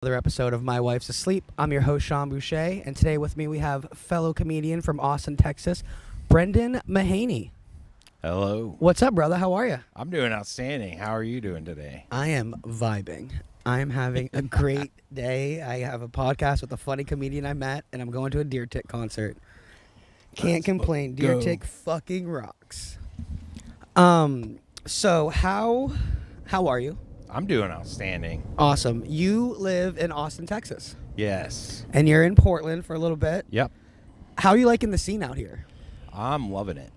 Another episode of My Wife's Asleep. I'm your host, Sean Boucher, and today with me we have fellow comedian from Austin, Texas, Brenden Mahany. Hello. What's up, brother? How are you? I'm doing outstanding. How are you doing today? I am vibing. I am having a great day. I have a podcast with a funny comedian I met, and I'm going to a Deer Tick concert. Can't complain. Deer Tick fucking rocks. So how are you? I'm doing outstanding. Awesome. You live in Austin, Texas, Yes. and you're in Portland for a little bit. Yep. How are you liking the scene out here? I'm loving it.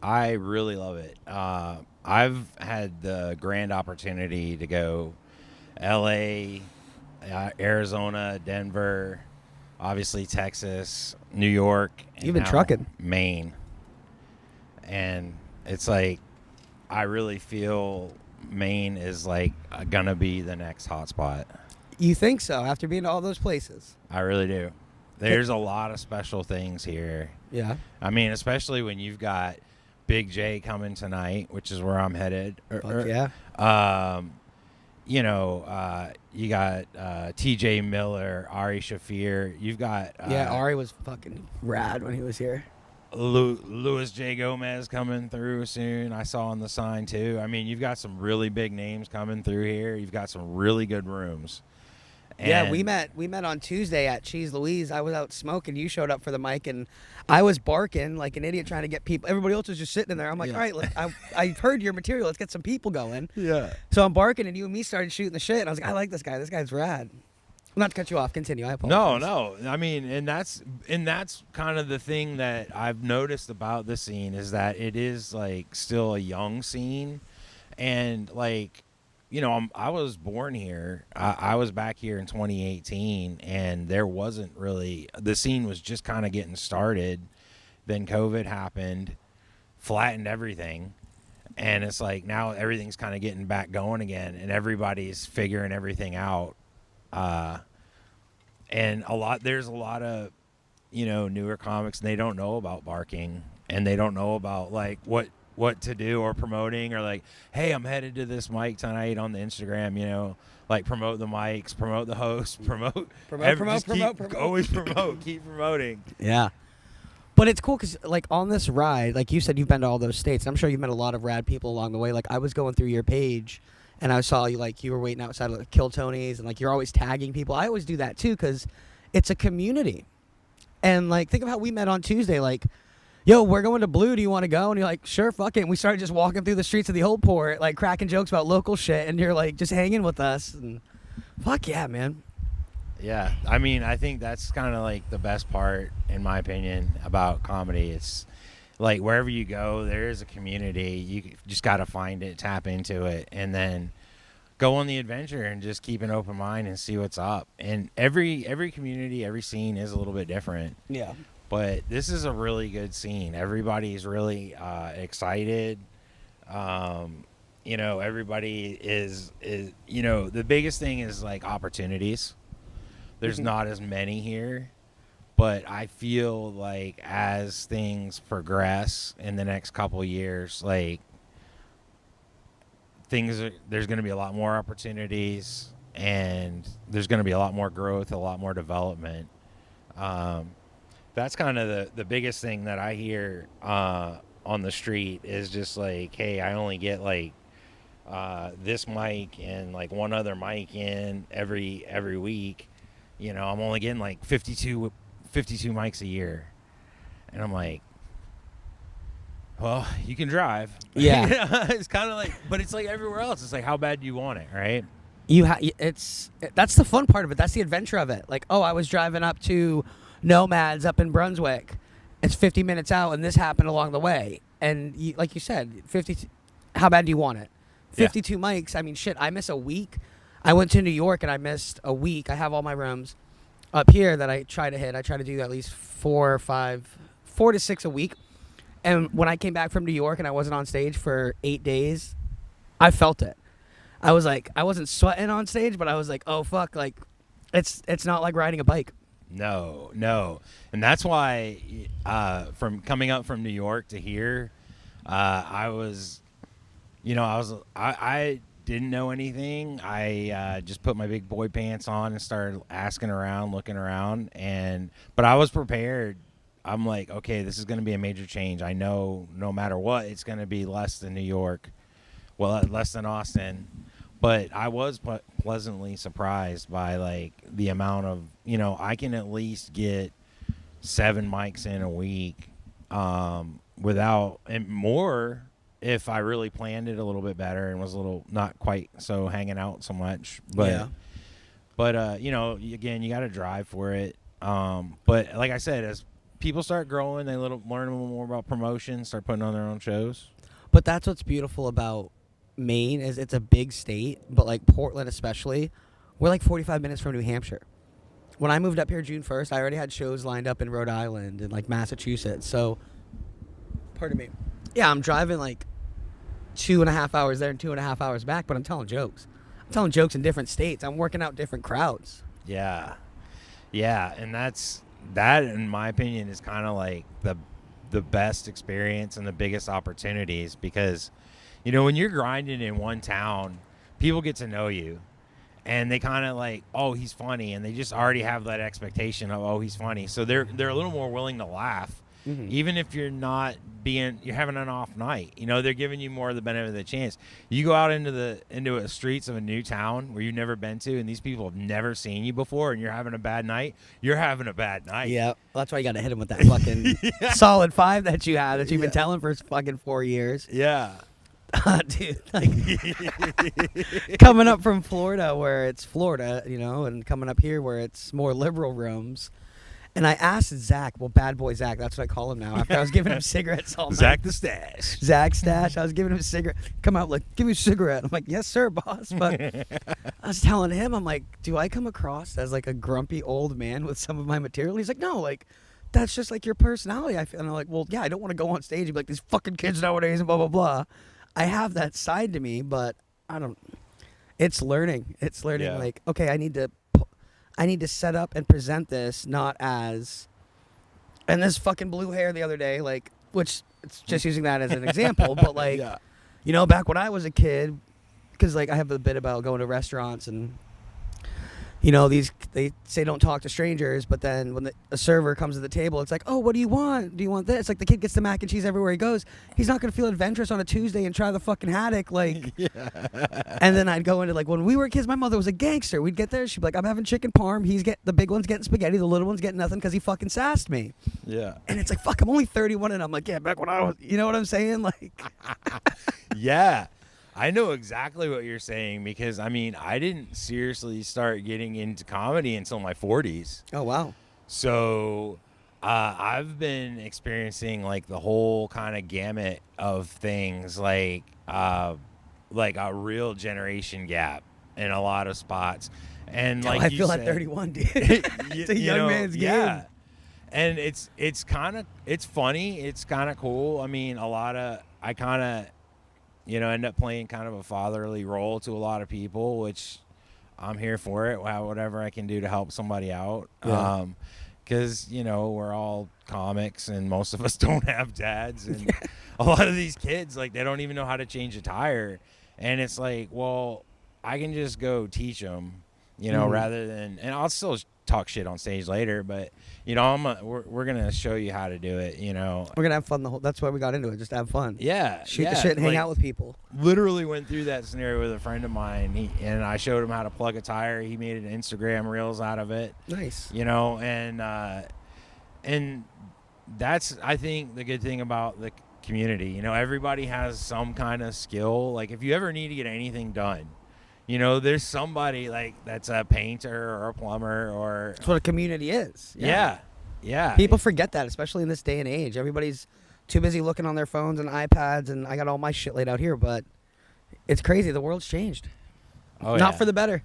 I really love it. I've had the grand opportunity to go LA, Arizona, Denver, obviously Texas, New York. And You've been now trucking. Maine. And it's like, I really feel Maine is like gonna be the next hotspot. You think so, after being to all those places? I really do. There's a lot of special things here. Yeah. I mean, especially when you've got Big J coming tonight, which is where I'm headed. Fuck yeah. You got TJ Miller, Ari Shafir. You've got Yeah, Ari was fucking rad when he was here. Louis J. Gomez coming through soon. I saw on the sign too. I mean, you've got some really big names coming through here. You've got some really good rooms. Yeah, we met on Tuesday at Cheese Louise. I was out smoking. You showed up for the mic, and I was barking like an idiot trying to get people. Everybody else was just sitting in there. I'm like, all right, look, I've heard your material. Let's get some people going. Yeah. So I'm barking, and you and me started shooting the shit. And I was like, I like this guy. This guy's rad. Not to cut you off. Continue. I apologize. No. I mean, and that's kind of the thing that I've noticed about the scene is that it is like still a young scene, and like, you know, I was born here. I was back here in 2018, and there wasn't really, the scene was just kind of getting started. Then COVID happened, flattened everything, and it's like now everything's kind of getting back going again, and everybody's figuring everything out. And there's a lot of, you know, newer comics, and they don't know about barking, and they don't know about like what to do or promoting, or like, hey, I'm headed to this mic tonight on the Instagram, you know, like promote the mics, promote the host, promote, always promote, keep promoting. Yeah. But it's cool because, like, on this ride, like you said, you've been to all those states. I'm sure you've met a lot of rad people along the way. Like, I was going through your page, and I saw you, like, you were waiting outside of like, Kill Tony's, and, like, you're always tagging people. I always do that, too, because it's a community. And, like, think of how we met on Tuesday. Like, yo, we're going to Blue. Do you want to go? And you're like, sure, fuck it. And we started just walking through the streets of the Old Port, like, cracking jokes about local shit, and you're, like, just hanging with us. And fuck yeah, man. Yeah, I mean, I think that's kind of like the best part, in my opinion, about comedy. It's like wherever you go, there is a community. You just got to find it, tap into it, and then go on the adventure and just keep an open mind and see what's up. And every community, every scene is a little bit different. Yeah. But this is a really good scene. Everybody's really excited. You know, everybody is, you know, the biggest thing is like opportunities. There's not as many here, but I feel like as things progress in the next couple years, like there's going to be a lot more opportunities, and there's going to be a lot more growth, a lot more development. That's kind of the biggest thing that I hear on the street is just like, hey, I only get like this mic and like one other mic in every week. You know, I'm only getting like 52 mics a year. And I'm like, well, you can drive. Yeah. It's kind of like, but it's like everywhere else. It's like, how bad do you want it, right? That's the fun part of it. That's the adventure of it. Like, oh, I was driving up to Nomads up in Brunswick. It's 50 minutes out, and this happened along the way. And like you said, how bad do you want it? 52 mics. I mean, shit, I miss a week. I went to New York, and I missed a week. I have all my rooms up here that I try to hit. I try to do at least 4 to 6 a week. And when I came back from New York and I wasn't on stage for 8 days, I felt it. I was like, I wasn't sweating on stage, but I was like, oh, fuck, like, it's not like riding a bike. No. And that's why from coming up from New York to here, I didn't know anything, I just put my big boy pants on and started asking around, looking around, but I was prepared. I'm like, okay, this is going to be a major change. I know no matter what, it's going to be less than New York, well, less than Austin. But I was pleasantly surprised by like the amount of, I can at least get 7 mics in a week without, and more if I really planned it a little bit better and was a little not quite so hanging out so much. But again, you got to drive for it. But like I said, as people start growing, they learn a little more about promotion, start putting on their own shows. But that's what's beautiful about Maine is it's a big state, but like Portland especially, we're like 45 minutes from New Hampshire. When I moved up here June 1st, I already had shows lined up in Rhode Island and like Massachusetts. So, pardon me. Yeah, I'm driving like 2.5 hours there and 2.5 hours back, but I'm telling jokes. I'm telling jokes in different states. I'm working out different crowds. Yeah. Yeah, and that in my opinion is kind of like the best experience and the biggest opportunities because when you're grinding in one town, people get to know you and they kind of like, oh, he's funny, and they just already have that expectation of, oh, he's funny. So they're a little more willing to laugh. Mm-hmm. Even if you're having an off night, they're giving you more of the benefit of the chance. You go out into the streets of a new town where you've never been to, and these people have never seen you before, and you're having a bad night. You're having a bad night. Yeah, well, that's why you got to hit him with that fucking solid 5 that you had that you've been telling for fucking 4 years. Yeah. Dude, like coming up from Florida where it's Florida, and coming up here where it's more liberal rooms. And I asked Zach, Bad Boy Zach, that's what I call him now, after I was giving him cigarettes all night. Zach the Stash. Zach Stash. I was giving him a cigarette. Come out like, give me a cigarette. I'm like, yes, sir, boss. But I was telling him, I'm like, do I come across as like a grumpy old man with some of my material? He's like, no, like, that's just like your personality. And I'm like, well, yeah, I don't want to go on stage and be like, these fucking kids nowadays and blah, blah, blah. I have that side to me, but it's learning. It's learning. Yeah. Like, okay, I need to set up and present this not as, and this fucking blue hair the other day, like, which it's just using that as an example, but like, back when I was a kid, because like I have a bit about going to restaurants and, they say don't talk to strangers, but then when a server comes to the table, it's like, oh, what do you want? Do you want this? Like the kid gets the mac and cheese everywhere he goes. He's not going to feel adventurous on a Tuesday and try the fucking haddock. Like, And then I'd go into like, when we were kids, my mother was a gangster. We'd get there. She'd be like, I'm having chicken parm. The big one's getting spaghetti. The little one's getting nothing because he fucking sassed me. Yeah. And it's like, fuck, I'm only 31. And I'm like, yeah, back when I was, you know what I'm saying? Like, yeah. I know exactly what you're saying because, I didn't seriously start getting into comedy until my 40s. Oh, wow. So I've been experiencing, like, the whole kind of gamut of things, like a real generation gap in a lot of spots. And, like I feel at 31, dude. It's a young man's game. Yeah. And it's funny. It's kind of cool. I kind of end up playing kind of a fatherly role to a lot of people, which I'm here for it. Whatever I can do to help somebody out. Yeah. Because, we're all comics and most of us don't have dads. And a lot of these kids, like, they don't even know how to change a tire. And it's like, well, I can just go teach them, rather than, and I'll still talk shit on stage later, but we're gonna show you how to do it. We're gonna have fun that's why we got into it, just to have fun. Yeah, shoot the shit and hang out with people. Literally went through that scenario with a friend of mine, and I showed him how to plug a tire. He made an Instagram reels out of it. Nice. And that's, I think, the good thing about the community. Everybody has some kind of skill. Like, if you ever need to get anything done, there's somebody like that's a painter or a plumber or. That's what a community is. Yeah. People forget that, especially in this day and age. Everybody's too busy looking on their phones and iPads, and I got all my shit laid out here, but it's crazy. The world's changed. Oh, Not for the better.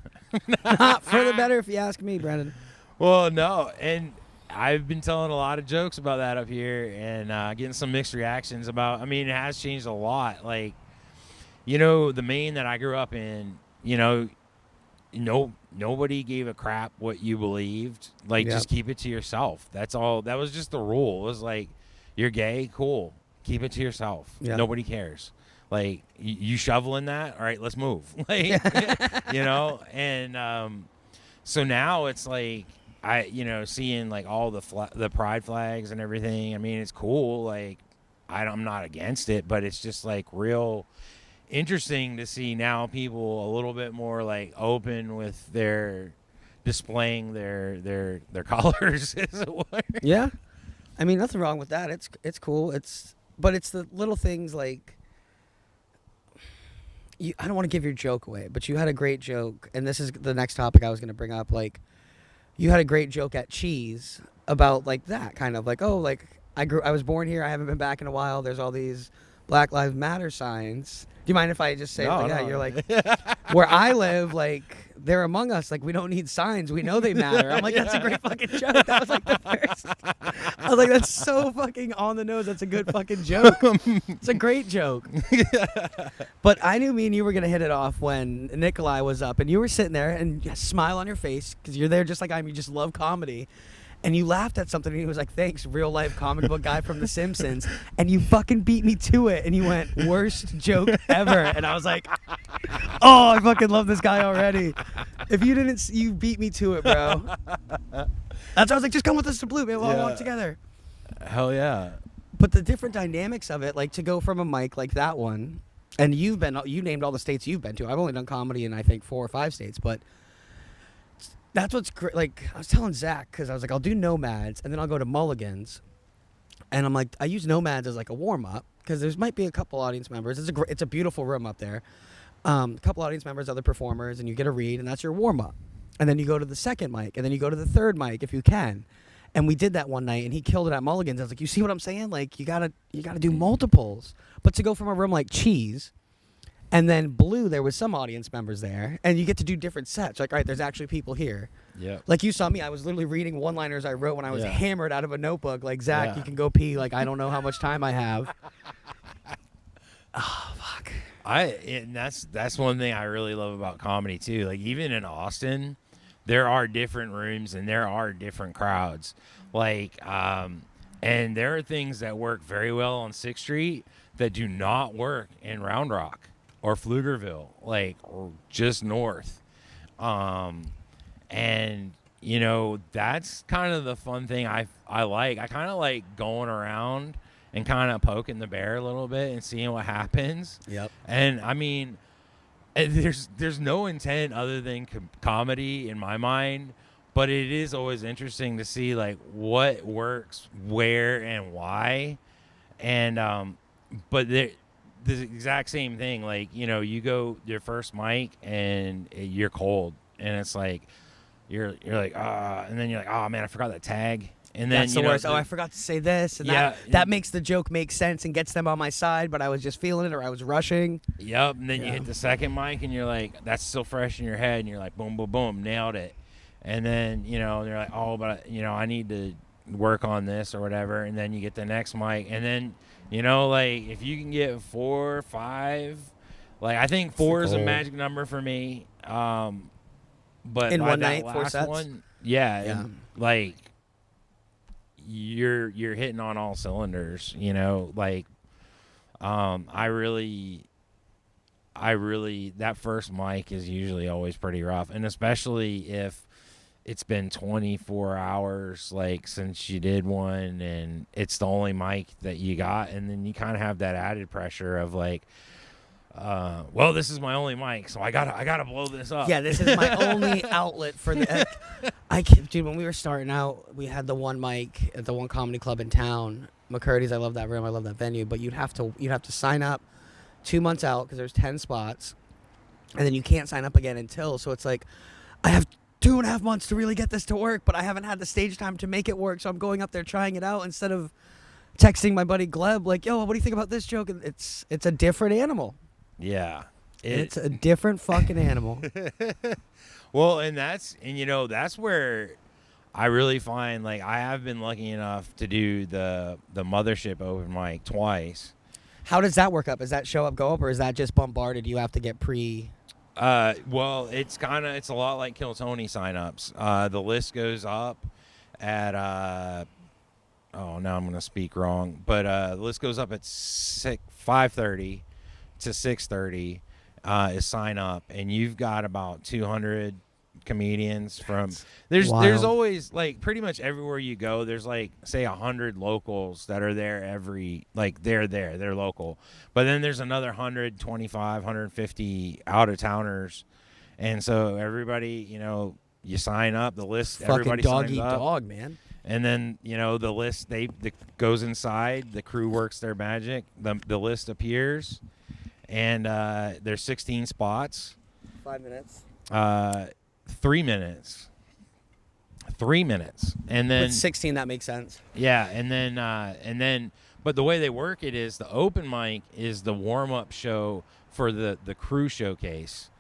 Not for the better, if you ask me, Brenden. Well, no, and I've been telling a lot of jokes about that up here and getting some mixed reactions about. It has changed a lot. Like, the Maine that I grew up in. Nobody gave a crap what you believed. Like, just keep it to yourself. That's all. That was just the rule. It was like, you're gay, cool. Keep it to yourself. Yep. Nobody cares. Like, you shoveling that? All right, let's move. Like, and so now it's like, seeing like all the pride flags and everything. I mean, it's cool. Like, I'm not against it, but it's just like real interesting to see now people a little bit more like open with their displaying their colors, as it were. Yeah. I mean, nothing wrong with that. It's cool. But it's the little things like I don't want to give your joke away, but you had a great joke, and this is the next topic I was going to bring up. Like, you had a great joke at Cheese about like that kind of like, oh, like I was born here. I haven't been back in a while. There's all these Black Lives Matter signs. Do you mind if I just say No, like, yeah, no. you're like, where I live, like they're among us. Like we don't need signs. We know they matter. I'm like, that's a great fucking joke. That was like the first. I was like, that's so fucking on the nose. That's a good fucking joke. It's a great joke. But I knew me and you were gonna hit it off when Nikolai was up, and you were sitting there and a smile on your face because you're there just like I am. You just love comedy. And you laughed at something, and he was like, thanks, real-life comic book guy from The Simpsons. And you fucking beat me to it. And you went, worst joke ever. And I was like, oh, I fucking love this guy already. If you didn't, you beat me to it, bro. That's why I was like, just come with us to Blue, man. We'll all walk together. Hell yeah. But the different dynamics of it, like to go from a mic like that one, and you named all the states you've been to. I've only done comedy in, I think, 4 or 5 states, but that's what's great. Like, I was telling Zach, because I was like, I'll do Nomads, and then I'll go to Mulligan's. And I'm like, I use Nomads as like a warm-up, because there might be a couple audience members. It's a beautiful room up there. A couple audience members, other performers, and you get a read, and that's your warm-up. And then you go to the second mic, and then you go to the third mic if you can. And we did that one night, and he killed it at Mulligan's. I was like, you see what I'm saying? Like, you gotta do multiples. But to go from a room like Cheese, and then Blue, there was some audience members there, and you get to do different sets. Like, all right, there's actually people here. Yeah. Like you saw me, I was literally reading one-liners I wrote when I was hammered out of a notebook. Like, Zach, Yeah. you can go pee. Like, I don't know how much time I have. Oh, fuck. And that's one thing I really love about comedy too. Like, even in Austin, there are different rooms and there are different crowds. Like, and there are things that work very well on 6th Street that do not work in Round Rock or Pflugerville, like, or just north. And that's kind of the fun thing I like. I kind of like going around and kind of poking the bear a little bit and seeing what happens. Yep. And I mean, there's no intent other than comedy in my mind, but it is always interesting to see like what works where and why. And but the exact same thing, like, you go your first mic and you're cold, and it's like you're like, and then you're like, oh man, I forgot that tag. And then That's the worst. I forgot to say this. And that makes the joke make sense and gets them on my side, but I was just feeling it or I was rushing. Yep. And then you hit the second mic and you're like, that's still fresh in your head. And you're like, boom, boom, boom, nailed it. And then, they're like, oh, but, I need to work on this or whatever. And then you get the next mic. And then, like, if you can get 4 or 5, like, I think 4 is a magic number for me. But in by one that night, 4 last sets? one, and, like, you're hitting on all cylinders, like, I really that first mic is usually always pretty rough, and especially if it's been 24 hours like since you did one and it's the only mic that you got, and then you kind of have that added pressure of like, well, this is my only mic, so I gotta blow this up. Yeah, this is my only outlet for the. Dude, when we were starting out, we had the one mic at the one comedy club in town, McCurdy's. I love that room. I love that venue. But you'd have to sign up 2 months out because there's 10 spots, and then you can't sign up again until. So it's like, I have 2.5 months to really get this to work, but I haven't had the stage time to make it work. So I'm going up there trying it out instead of texting my buddy Gleb like, yo, what do you think about this joke? And it's a different animal. Yeah. It's a different fucking animal. Well, and that's where I really find, like, I have been lucky enough to do the Mothership open mic twice. How does that work up? Does that show up, go up, or is that just bombarded? You have to get well, it's a lot like Kill Tony signups. The list goes up at now I'm gonna speak wrong, but the list goes up at 5:30. to 6:30 is sign up, and you've got about 200 comedians from there's wild. always like pretty much everywhere you go there's like say 100 locals that are there every like they're local, but then there's another 125 150 out of towners, and so everybody, you sign up the list, Fucking everybody dog signs eat up, dog, man. and then the list goes inside, the crew works their magic, the list appears, and there's 16 spots. 5 minutes. 3 minutes. 3 minutes. And then With 16, that makes sense. yeah, and then but the way they work it is the open mic is the warm-up show for the crew showcase.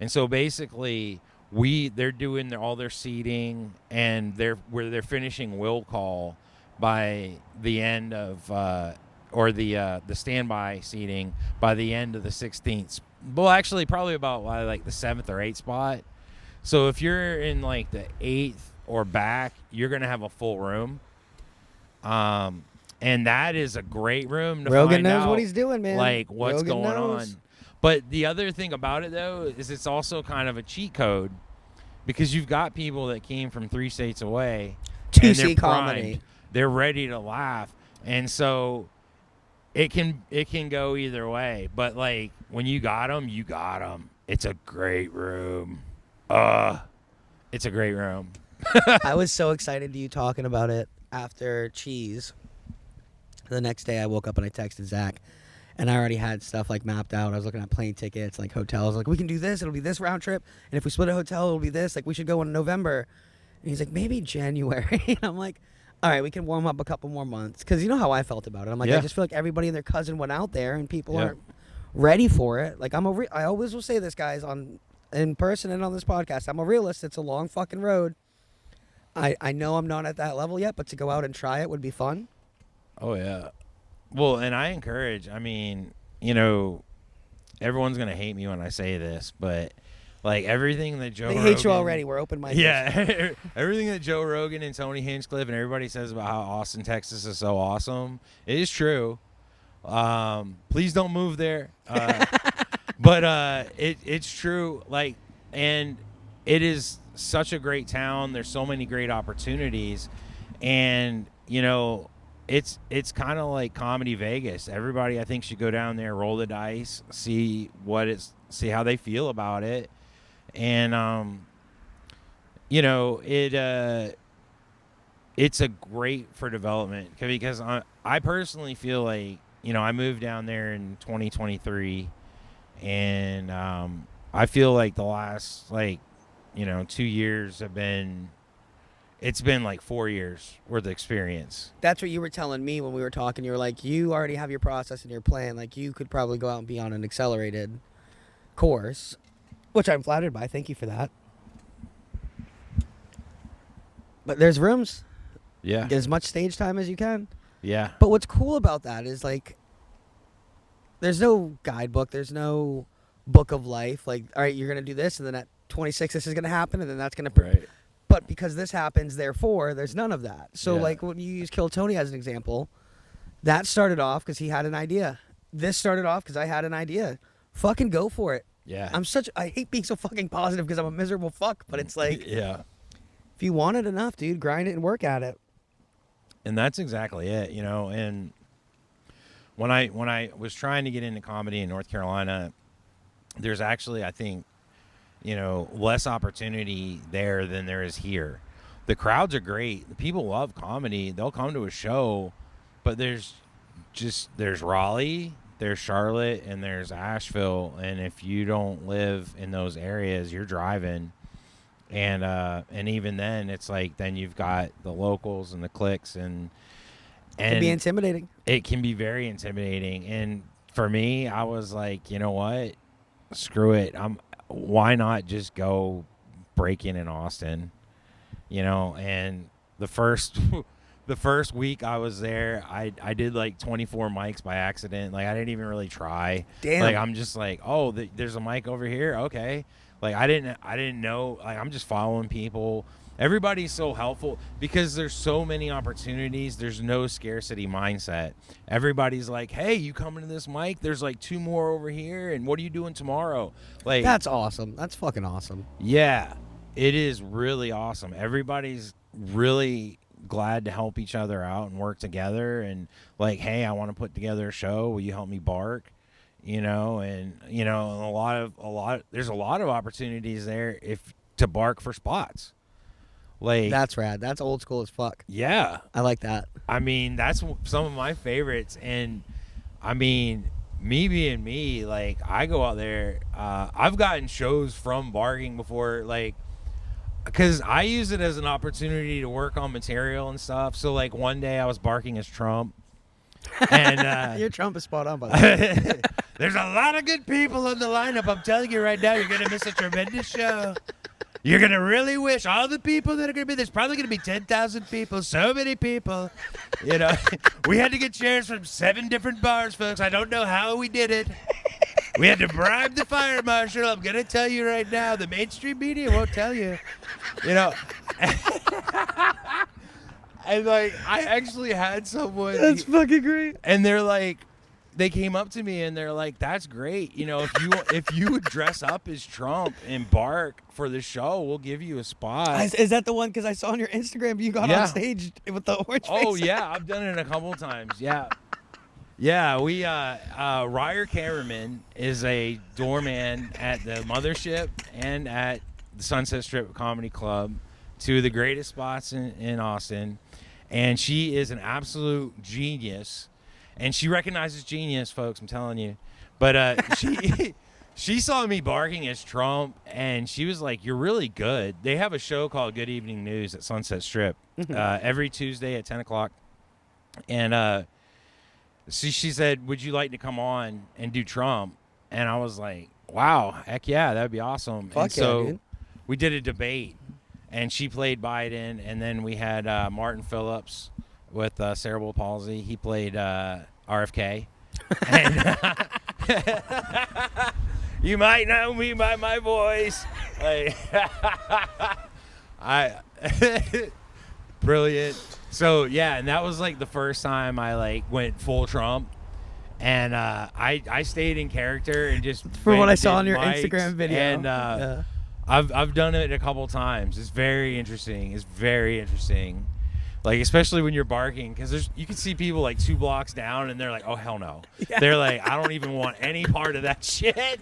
And so basically they're doing all their seating, and they're finishing will call by the end of or the standby seating by the end of the 16th. Well, actually probably about like the 7th or 8th spot. So if you're in like the 8th or back, you're going to have a full room. And that is a great room to Rogan find knows out, what he's doing, man. like what's Rogan going knows. on. But the other thing about it though is it's also kind of a cheat code, because you've got people that came from 3 states away To and see they're comedy. primed. They're ready to laugh. And so it can go either way, but like when you got them, you got them. It's a great room. It's a great room. I was so excited to you talking about it after Cheese. The next day I woke up and I texted Zach, and I already had stuff like mapped out. I was looking at plane tickets, like hotels. Like, we can do this. It'll be this round trip. And if we split a hotel, it'll be this. Like, we should go in November. And he's like, maybe January. And I'm like, all right, we can warm up a couple more months. Because you know how I felt about it. I'm like, Yeah. I just feel like everybody and their cousin went out there, and people Yeah. aren't ready for it. Like, I always will say this, guys, in person and on this podcast. I'm a realist. It's a long fucking road. I know I'm not at that level yet, but to go out and try it would be fun. Oh yeah. Well, and I encourage, everyone's going to hate me when I say this, but like everything that Joe They Rogan, hate you already. We're open minded. yeah, everything that Joe Rogan and Tony Hinchcliffe and everybody says about how Austin, Texas is so awesome, it is true. Please don't move there. But it's true. Like, and it is such a great town. There's so many great opportunities, and it's kind of like Comedy Vegas. Everybody, I think, should go down there, roll the dice, see how they feel about it, and it's a great for development, because I personally feel like I moved down there in 2023, and I feel like the last 2 years it's been like 4 years worth of experience. That's what you were telling me when we were talking. You were like, you already have your process and your plan. Like, you could probably go out and be on an accelerated course, which I'm flattered by. Thank you for that. But there's rooms. Yeah. Get as much stage time as you can. Yeah. But what's cool about that is, like, there's no guidebook. There's no book of life. Like, all right, you're going to do this, and then at 26, this is going to happen, and then that's going to... Right. But because this happens, therefore, there's none of that. So, Yeah. like, when you use Kill Tony as an example, that started off because he had an idea. This started off because I had an idea. Fucking go for it. Yeah. I hate being so fucking positive because I'm a miserable fuck, but it's like, yeah. if you want it enough, dude, grind it and work at it. And that's exactly it, and when I was trying to get into comedy in North Carolina, there's actually, I think, less opportunity there than there is here. The crowds are great. The people love comedy. They'll come to a show, but there's Raleigh, there's Charlotte, and there's Asheville. And if you don't live in those areas, you're driving. And even then, it's like, then you've got the locals and the cliques, and It can be intimidating. it can be very intimidating. And for me, I was like, you know what? Screw it. Why not just go break in Austin? And the first week I was there, I did like 24 mics by accident. Like, I didn't even really try. Damn. Like, I'm just like, oh, there's a mic over here. Okay. Like, I didn't know. Like, I'm just following people. everybody's so helpful because there's so many opportunities. There's no scarcity mindset. Everybody's like, hey, you coming to this mic? There's like 2 more over here, and what are you doing tomorrow? Like, That's awesome. That's fucking awesome. yeah, it is really awesome. Everybody's really glad to help each other out and work together, and like, hey, I want to put together a show. Will you help me bark? And there's a lot of opportunities there if to bark for spots. Like, That's rad. That's old school as fuck. yeah, I like that. I mean, that's some of my favorites. And I mean, me being me, like, I go out there. I've gotten shows from barking before, like, because I use it as an opportunity to work on material and stuff. So, like, one day I was barking as Trump. And Your Trump is spot on, by the way. there's a lot of good people in the lineup. I'm telling you right now, you're going to miss a tremendous show. You're going to really wish all the people that are going to be, there's probably going to be 10,000 people, so many people. We had to get chairs from 7 different bars, folks. I don't know how we did it. We had to bribe the fire marshal. I'm going to tell you right now, the mainstream media won't tell you. And, like, I actually had someone. That's fucking great. And they're like, they came up to me and they're like, that's great. If you would dress up as Trump and bark for the show, we'll give you a spot. Is that the one? Because I saw on your Instagram you got Yeah. on stage with the orange face. Oh, yeah. I've done it a couple times. Yeah. Yeah. Ryer Cameraman is a doorman at the Mothership and at the Sunset Strip Comedy Club, 2 of the greatest spots in Austin. And she is an absolute genius. And she recognizes genius, folks, I'm telling you. But she saw me barking as Trump, and she was like, you're really good. They have a show called Good Evening News at Sunset Strip every Tuesday at 10 o'clock. And she said, would you like to come on and do Trump? And I was like, wow, heck yeah, that would be awesome. Fuck and so yeah, dude. we did a debate, and she played Biden, and then we had Martin Phillips with cerebral palsy. He played RFK. And you might know me by my voice. Like, brilliant. So yeah, and that was like the first time I like went full Trump. And I stayed in character and just From what I saw did on your mics, Instagram video. And Yeah. I've done it a couple times. It's very interesting. Like, especially when you're barking, because you can see people like 2 blocks down, and they're like, "Oh hell no!" Yeah. They're like, "I don't even want any part of that shit."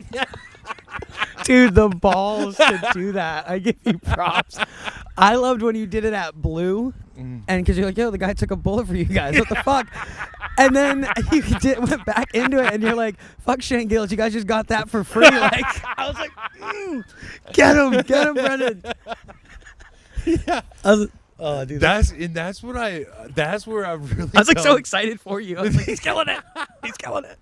Dude, the balls to do that. I give you props. I loved when you did it at Blue, and because you're like, yo, the guy took a bullet for you guys. What the fuck? And then you went back into it, and you're like, fuck Shane Gillis, you guys just got that for free. Like, I was like, get him, Brendan. Yeah. Oh, dude, That's where I really. I was like so come- excited for you. I was like, he's killing it. He's killing it.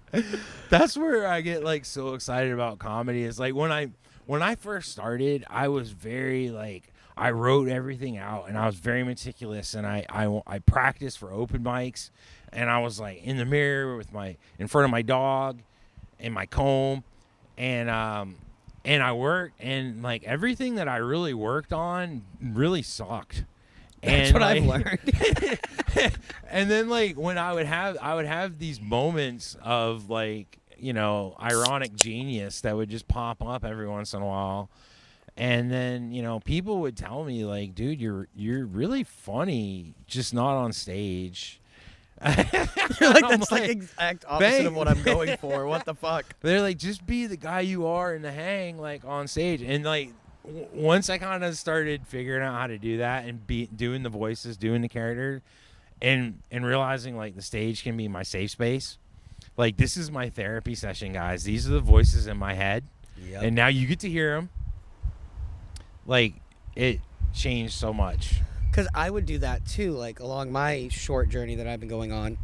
That's where I get like so excited about comedy. Is like when I first started, I was very like, I wrote everything out, and I was very meticulous, and I practiced for open mics, and I was like in the mirror in front of my dog and my comb, and I worked, and like everything that I really worked on really sucked. That's And what like, I've learned. And then like when I would have these moments of like, ironic genius that would just pop up every once in a while. And then, people would tell me like, dude, you're really funny, just not on stage. You're like, that's like exact opposite of what I'm going for. What the fuck? They're like, just be the guy you are in the hang, like on stage. And like, once I kind of started figuring out how to do that and doing the voices, doing the character, and realizing like the stage can be my safe space. Like, this is my therapy session, guys. These are the voices in my head. Yep. And now you get to hear them. Like, it changed so much. Because I would do that too, like along my short journey that I've been going on.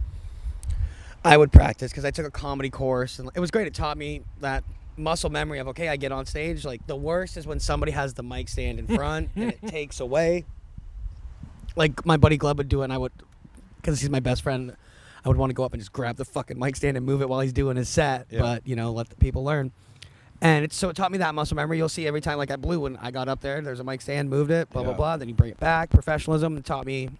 I would practice because I took a comedy course, and it was great. It taught me that muscle memory of, okay, I get on stage. Like, the worst is when somebody has the mic stand in front and it takes away. Like my buddy Gleb would do it, and I would, because he's my best friend, I would want to go up and just grab the fucking mic stand and move it while he's doing his set. Yeah. But, let the people learn. And it taught me that muscle memory. You'll see every time, like at Blue, when I got up there, there's a mic stand, moved it, blah, blah, blah. Then you bring it back. Professionalism. It taught me.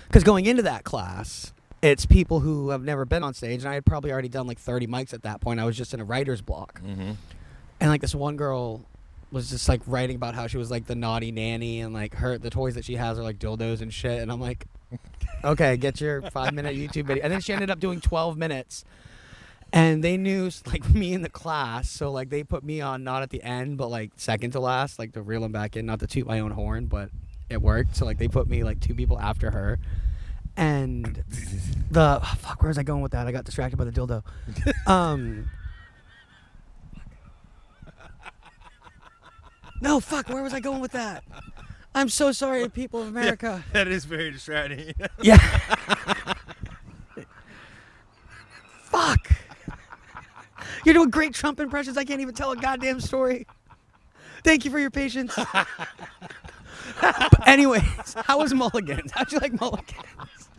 Because going into that class, it's people who have never been on stage. And I had probably already done like 30 mics at that point. I was just in a writer's block. Mm-hmm. And like this one girl was just like writing about how she was like the naughty nanny and like the toys that she has are like dildos and shit. And I'm like, okay, get your 5-minute YouTube video. And then she ended up doing 12 minutes. And they knew like me in the class. So like they put me on not at the end, but like second to last, like to reel them back in, not to toot my own horn, but it worked. So like they put me like 2 people after her. And where was I going with that? I got distracted by the dildo. No, where was I going with that? I'm so sorry, people of America. Yeah, that is very distracting. Yeah. Fuck. You're doing great Trump impressions. I can't even tell a goddamn story. Thank you for your patience. But anyways, how was Mulligan's? How'd you like Mulligan's?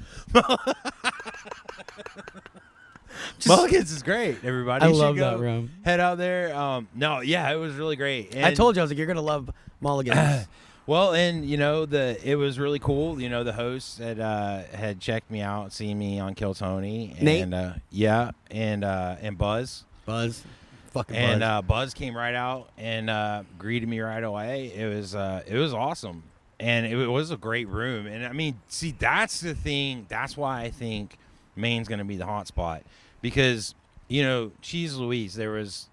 Mulligan's is great, everybody. I You should love go that room. Head out there. No, yeah, it was really great. And I told you, I was like, you're going to love Mulligan's. well, and it was really cool. The host had checked me out, seen me on Kill Tony, and Nate? and Buzz. Buzz. Fucking And Buzz. Buzz came right out and greeted me right away. It was awesome, and it was a great room. And I mean, see, that's the thing. That's why I think Maine's going to be the hot spot, because Cheese Louise, there was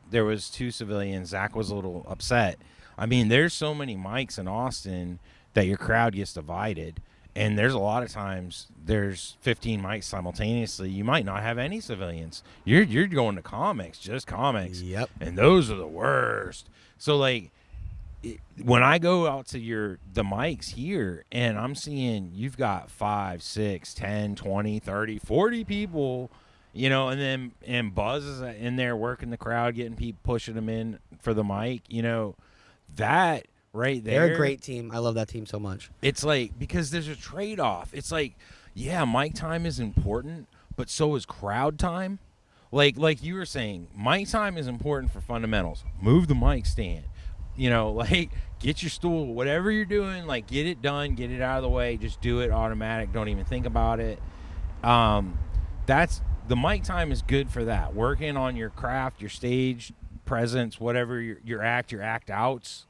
2 civilians. Zach was a little upset. I mean, there's so many mics in Austin that your crowd gets divided. And there's a lot of times there's 15 mics simultaneously. You might not have any civilians. You're going to comics, just comics. Yep. And those are the worst. So like when I go out to the mics here and I'm seeing you've got 5, 6, 10, 20, 30, 40 people, and Buzz is in there working the crowd, getting people, pushing them in for the mic, that right there. They're a great team. I love that team so much. It's like, because there's a trade-off. It's like, yeah, mic time is important, but so is crowd time. Like you were saying, mic time is important for fundamentals. Move the mic stand. Get your stool, whatever you're doing, like get it done, get it out of the way, just do it automatic, don't even think about it. The mic time is good for that. Working on your craft, your stage presence, whatever your act outs.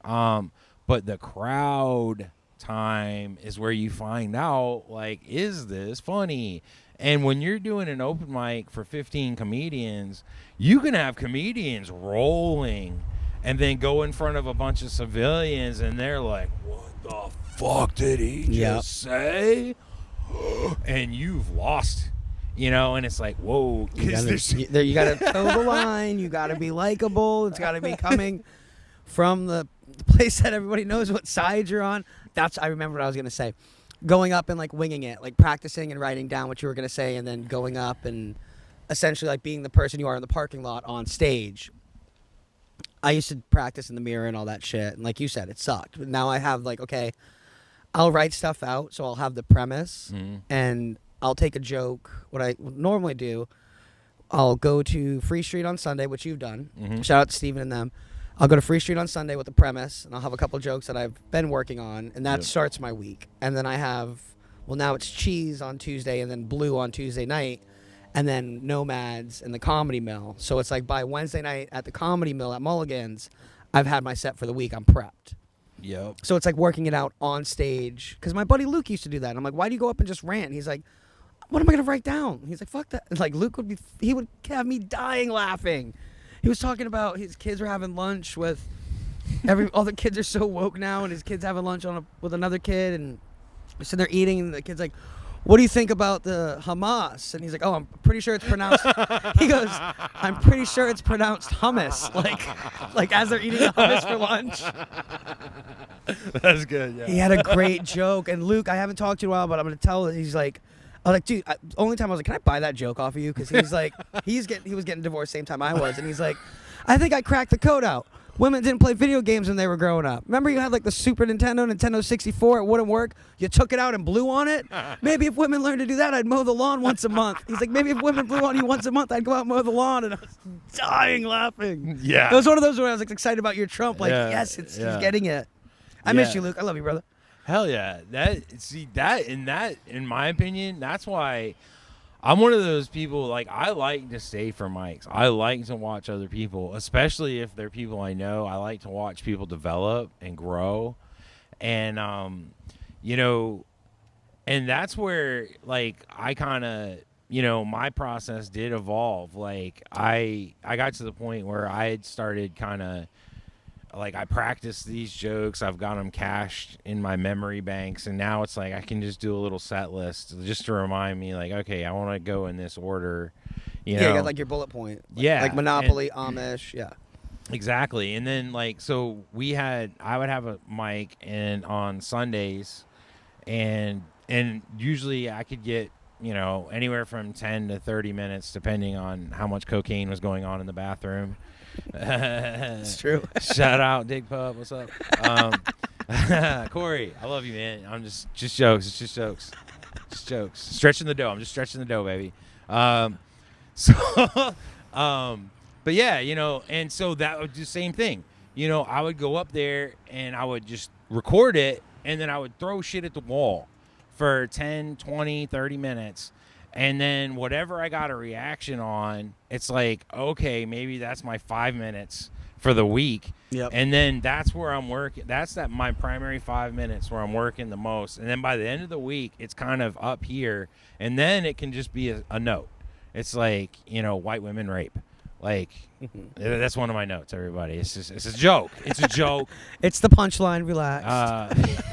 But the crowd time is where you find out, like, is this funny? And when you're doing an open mic for 15 comedians, you can have comedians rolling and then go in front of a bunch of civilians and they're like, what the fuck did he just say? And you've lost, and it's like, whoa. You got to toe the line. You got to be likable. It's got to be coming from the place that everybody knows what side you're on. I remember what I was going to say. Going up and like winging it, like practicing and writing down what you were going to say and then going up and essentially like being the person you are in the parking lot on stage. I used to practice in the mirror and all that shit. And like you said, it sucked. But now I have like, okay, I'll write stuff out. So I'll have the premise and I'll take a joke. What I normally do, I'll go to Free Street on Sunday, which you've done. Shout out to Steven and them. I'll go to Free Street on Sunday with the premise, and I'll have a couple jokes that I've been working on, and that starts my week. And then I have, now it's Cheese on Tuesday, and then Blue on Tuesday night, and then Nomads and the Comedy Mill. So it's like by Wednesday night at the Comedy Mill at Mulligan's, I've had my set for the week. I'm prepped. Yep. So it's like working it out on stage. Because my buddy Luke used to do that. I'm like, why do you go up and just rant? He's like, what am I going to write down? He's like, fuck that. And like Luke would have me dying laughing. He was talking about his kids were having lunch with all the kids are so woke now, and his kid's having lunch with another kid, and so they're eating, and the kid's like, what do you think about the Hamas? And he's like, oh, I'm pretty sure it's pronounced. He goes, I'm pretty sure it's pronounced hummus. Like as they're eating the hummus for lunch. That's good. Yeah. He had a great joke, and Luke, I haven't talked to you in a while, but I'm gonna tell. He's like. I was like, dude, only time I was like, can I buy that joke off of you? Because he's like, he was getting divorced same time I was. And he's like, I think I cracked the code out. Women didn't play video games when they were growing up. Remember you had like the Super Nintendo, Nintendo 64, it wouldn't work. You took it out and blew on it. Maybe if women learned to do that, I'd mow the lawn once a month. He's like, maybe if women blew on you once a month, I'd go out and mow the lawn. And I was dying laughing. Yeah. It was one of those where I was like, excited about your Trump. Like, Yeah, yes, he's yeah. getting it. I miss you, Luke. I love you, brother. Hell yeah. In my opinion, that's why I'm one of those people, like, I like to stay for mics. I like to watch other people, especially if they're people I know. I like to watch people develop and grow. And, you know, and that's where, like, I kind of, you know, my process did evolve. Like, I got to the point where I had started kind of, like, I practiced these jokes. I've got them cached in my memory banks, and now it's like I can just do a little set list just to remind me, like, okay, I want to go in this order. You know? You got like your bullet point. Yeah, like Monopoly, Amish. Yeah, exactly. And then, like, so I would have a mic and on Sundays, and usually I could get, you know, anywhere from 10 to 30 minutes depending on how much cocaine was going on in the bathroom. It's true. Shout out Dig Pub, what's up? Corey, I love you, man. I'm just jokes. It's just jokes. Stretching the dough. I'm just stretching the dough, baby. So but yeah, you know, and so that would do the same thing. You know, I would go up there and I would just record it, and then I would throw shit at the wall for 10, 20, 30 minutes. And then whatever I got a reaction on, it's like, okay, maybe that's my 5 minutes for the week. Yep. And then that's where I'm working. That's my primary 5 minutes where I'm working the most. And then by the end of the week, it's kind of up here. And then it can just be a note. It's like, you know, white women rape. Like, that's one of my notes, everybody. It's a joke. It's a joke. It's the punchline. Relax.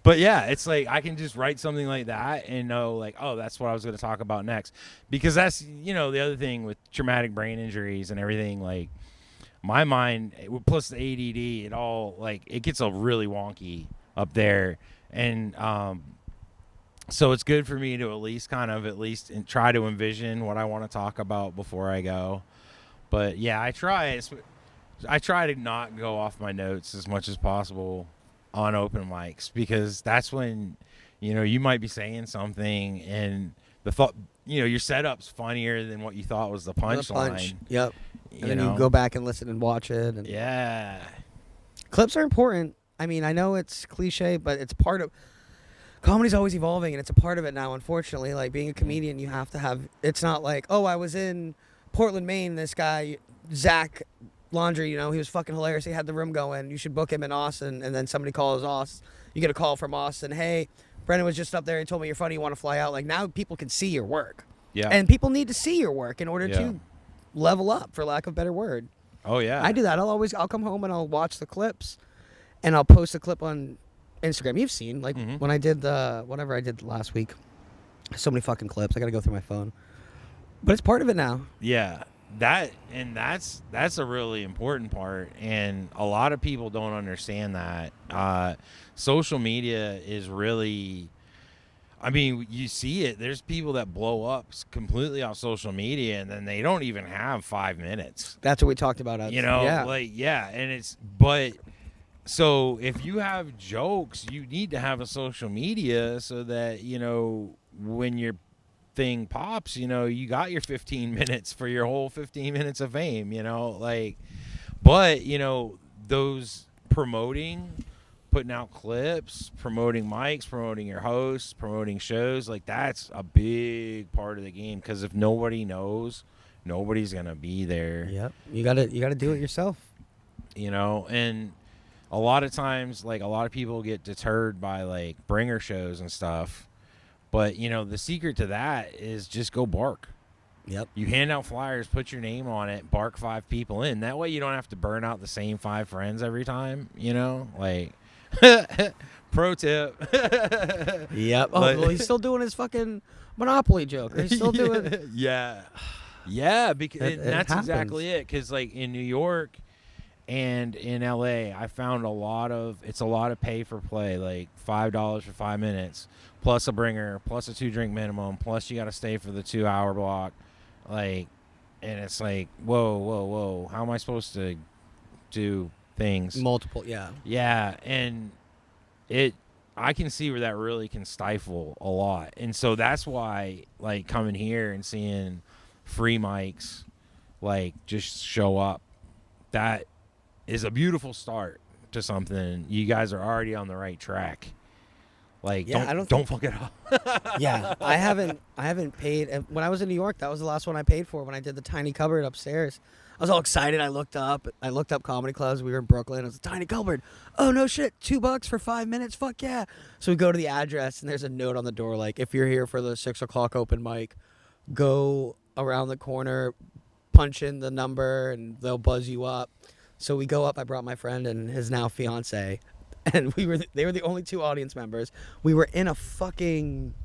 But yeah, it's like I can just write something like that and know, like, oh, that's what I was going to talk about next. Because that's, you know, the other thing with traumatic brain injuries and everything, like, my mind, plus the ADD, it all, like, it gets a really wonky up there. And so it's good for me to at least try to envision what I want to talk about before I go. But yeah, I try to not go off my notes as much as possible on open mics, because that's when, you know, you might be saying something and the thought, you know, your setup's funnier than what you thought was the punchline. Yep. And then you go back and listen and watch it. And yeah. Clips are important. I mean, I know it's cliche, but it's part of comedy's always evolving, and it's a part of it now, unfortunately. Like, being a comedian, you have to have, it's not like, oh, I was in Portland, Maine, this guy, Zach Laundry, you know, he was fucking hilarious. He had the room going. You should book him in Austin. And then somebody calls Austin. You get a call from Austin. Hey, Brenden was just up there. He told me you're funny. You want to fly out. Like, now people can see your work. Yeah. And people need to see your work in order to level up, for lack of a better word. Oh, yeah. I do that. I'll come home and I'll watch the clips, and I'll post a clip on Instagram. You've seen, like, when I did whatever I did last week. So many fucking clips. I got to go through my phone. But it's part of it now. Yeah. That's a really important part, and a lot of people don't understand that. Social media is really, I mean, you see it. There's people that blow up completely off social media, and then they don't even have 5 minutes. That's what we talked about. You know, and so if you have jokes, you need to have a social media so that, you know, when you're thing pops, you know, you got your 15 minutes for your whole 15 minutes of fame, you know, like, but, you know, those putting out clips, promoting mics, promoting your hosts, promoting shows, like, that's a big part of the game, because if nobody knows, nobody's gonna be there. Yep. You gotta do it yourself, you know. And a lot of times, like, a lot of people get deterred by, like, bringer shows and stuff. But, you know, the secret to that is just go bark. Yep. You hand out flyers, put your name on it, bark 5 people in. That way you don't have to burn out the same 5 friends every time, you know? Like, pro tip. Yep. Oh, well, he's still doing his fucking Monopoly joke. He's still doing... Yeah. Yeah, because that's happens. exactly it. Because, like, in New York and in LA, I found it's a lot of pay for play, like $5 for 5 minutes. Plus a bringer, plus a 2-drink minimum, plus you got to stay for the 2-hour block. Like, and it's like, whoa, how am I supposed to do things? Multiple, yeah. Yeah, and I can see where that really can stifle a lot. And so that's why, like, coming here and seeing free mics, like, just show up, that is a beautiful start to something. You guys are already on the right track. Like, Yeah, don't fuck it up. Yeah, I haven't paid. When I was in New York, that was the last one I paid for when I did the tiny cupboard upstairs. I was all excited. I looked up comedy clubs. We were in Brooklyn. It was a tiny cupboard. Oh, no shit. $2 for 5 minutes. Fuck yeah. So we go to the address, and there's a note on the door like, if you're here for the 6 o'clock open mic, go around the corner, punch in the number, and they'll buzz you up. So we go up. I brought my friend and his now fiance, and they were the only 2 audience members. We were in a fucking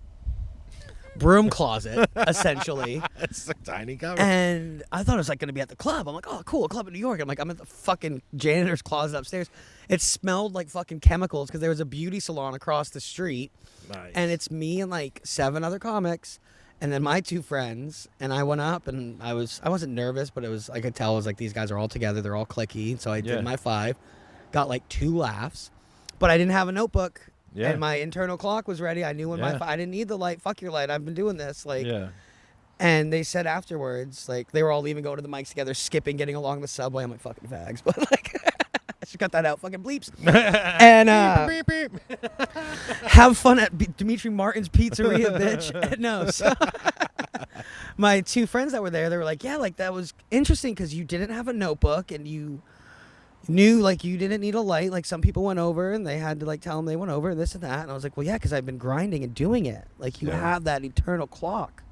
broom closet, essentially. It's a tiny cupboard. And I thought it was like going to be at the club. I'm like, oh, cool, a club in New York. I'm like, I'm at the fucking janitor's closet upstairs. It smelled like fucking chemicals because there was a beauty salon across the street. Nice. And it's me and like 7 other comics, and then my 2 friends. And I went up, and I wasn't nervous, but I could tell it was like these guys are all together. They're all clicky. So I did my 5, got like 2 laughs, but I didn't have a notebook. Yeah. And my internal clock was ready. I knew when I didn't need the light. Fuck your light. I've been doing this. Like, yeah. And they said afterwards, like, they were all leaving, going to the mics together, skipping, getting along the subway. I'm like, fucking fags. But, like, I should cut that out. Fucking bleeps. And beep, beep, beep. have fun at Dimitri Martin's Pizzeria, bitch. No. So my 2 friends that were there, they were like, yeah, like, that was interesting because you didn't have a notebook and you knew, like, you didn't need a light. Like, some people went over and they had to, like, tell them they went over and this and that. And I was like, well, yeah, because I've been grinding and doing it. Like, you have that eternal clock.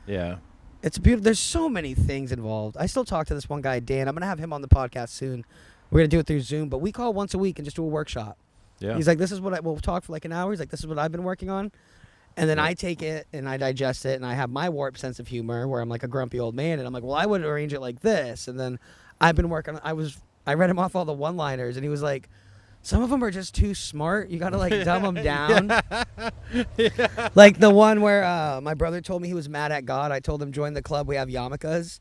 Yeah. It's beautiful. There's so many things involved. I still talk to this one guy, Dan. I'm going to have him on the podcast soon. We're going to do it through Zoom, but we call once a week and just do a workshop. Yeah. He's like, this is what we'll talk for like an hour. He's like, this is what I've been working on. And then I take it and I digest it, and I have my warped sense of humor where I'm like a grumpy old man. And I'm like, well, I would arrange it like this. And then I've been working. I read him off all the one-liners, and he was like, some of them are just too smart. You got to, like, dumb them down. Yeah. Like the one where my brother told me he was mad at God. I told him, join the club. We have yarmulkes.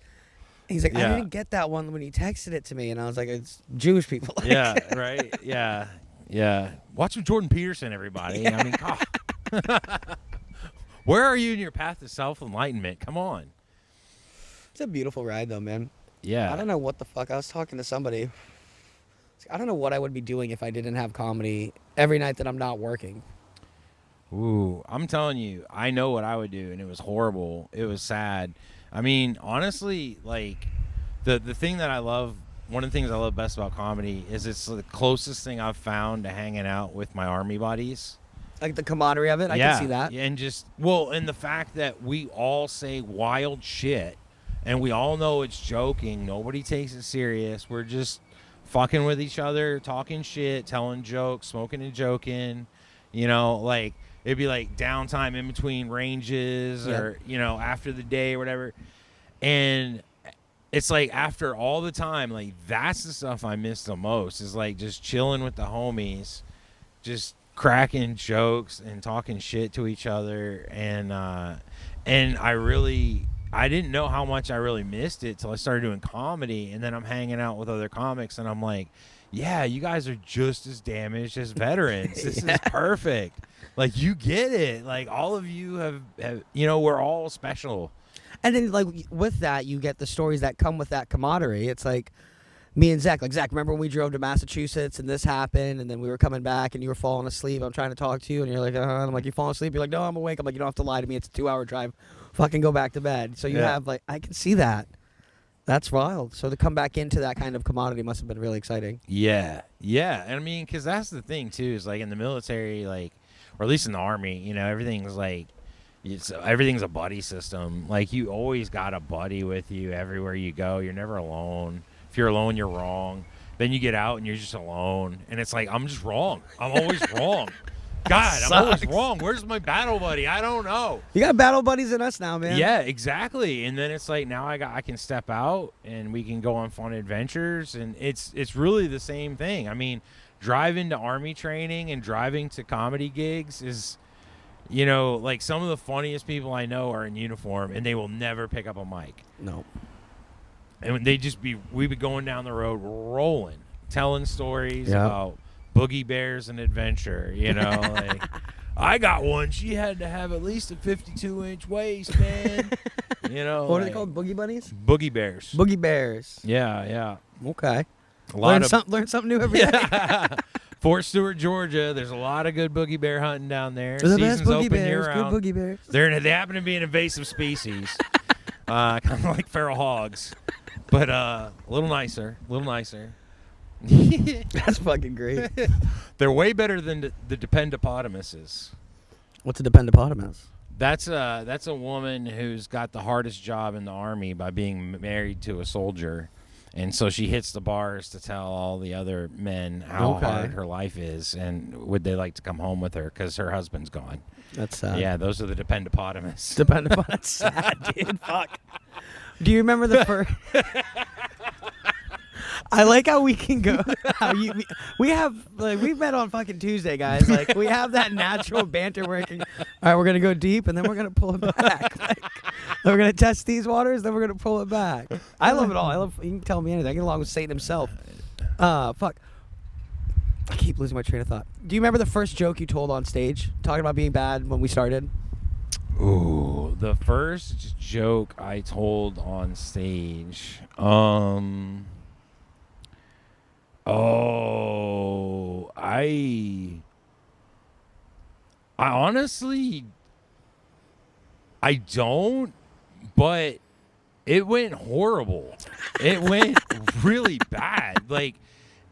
He's like, I didn't get that one when he texted it to me. And I was like, it's Jewish people. Like, Yeah, right. Yeah. Yeah. Watch some Jordan Peterson, everybody. Yeah. I mean, God. Where are you in your path to self-enlightenment? Come on. It's a beautiful ride, though, man. Yeah. I don't know what the fuck. I was talking to somebody. I don't know what I would be doing if I didn't have comedy every night that I'm not working. Ooh, I'm telling you, I know what I would do, and it was horrible. It was sad. I mean, honestly, like, the thing that I love, one of the things I love best about comedy is it's the closest thing I've found to hanging out with my army buddies. Like the camaraderie of it, I can see that. And and the fact that we all say wild shit, and we all know it's joking. Nobody takes it serious. We're just fucking with each other, talking shit, telling jokes, smoking and joking. You know, like, it'd be like downtime in between ranges or, you know, after the day or whatever. And it's like after all the time, like, that's the stuff I miss the most, is like just chilling with the homies, just cracking jokes and talking shit to each other. And I didn't know how much I really missed it till I started doing comedy, and then I'm hanging out with other comics, and I'm like, yeah, you guys are just as damaged as veterans. This is perfect. Like, you get it. Like, all of you have, you know, we're all special. And then, like, with that, you get the stories that come with that camaraderie. It's like me and Zach. Like, Zach, remember when we drove to Massachusetts and this happened, and then we were coming back and you were falling asleep. I'm trying to talk to you, and you're like, and I'm like, you falling asleep? You're like, no, I'm awake. I'm like, you don't have to lie to me. It's a 2-hour drive. Fucking go back to bed. So you have, like, I can see that. That's wild. So to come back into that kind of commodity must have been really exciting. Yeah. Yeah. And I mean, because that's the thing, too, is like in the military, like, or at least in the Army, you know, everything's like, everything's a buddy system. Like, you always got a buddy with you everywhere you go. You're never alone. If you're alone, you're wrong. Then you get out and you're just alone. And it's like, I'm just wrong. I'm always wrong. God, I'm always wrong. Where's my battle buddy? I don't know. You got battle buddies in us now, man. Yeah, exactly. And then it's like, now I can step out and we can go on fun adventures, and it's really the same thing. I mean, driving to Army training and driving to comedy gigs is, you know, like, some of the funniest people I know are in uniform, and they will never pick up a mic. No. and we'd be going down the road rolling, telling stories Yep. about boogie bears and adventure. Like I got one. She had to have at least a 52-inch waist, man. What are they called? Boogie bunnies? Boogie bears. Boogie bears. Yeah. Okay. A lot of Learn something new every day. Fort Stewart, Georgia. There's a lot of good boogie bear hunting down there. They're the best Season's boogie open bears. year-round. Good boogie bears. They happen to be an invasive species, kind of like feral hogs, but a little nicer. That's fucking great. They're way better than the Dependopotamuses. What's a dependopotamus? That's a woman who's got the hardest job in the army by being married to a soldier, and so she hits the bars to tell all the other men how hard her life is, and would they like to come home with her because her husband's gone. That's sad. Yeah, those are the Dependopotamus. Dependopotamus. Sad, dude. Fuck. Do you remember the first? I like how we can go. We have we've met on fucking Tuesday, guys. Like we have that natural banter where all right, we're gonna go deep and then we're gonna pull it back. Like we're gonna test these waters, then we're gonna pull it back. I love it all. You can tell me anything. I get along with Satan himself. Fuck. I keep losing my train of thought. Do you remember the first joke you told on stage, talking about being bad when we started? Ooh, the first joke I told on stage. I honestly, I don't, but it went horrible. It went really bad. Like,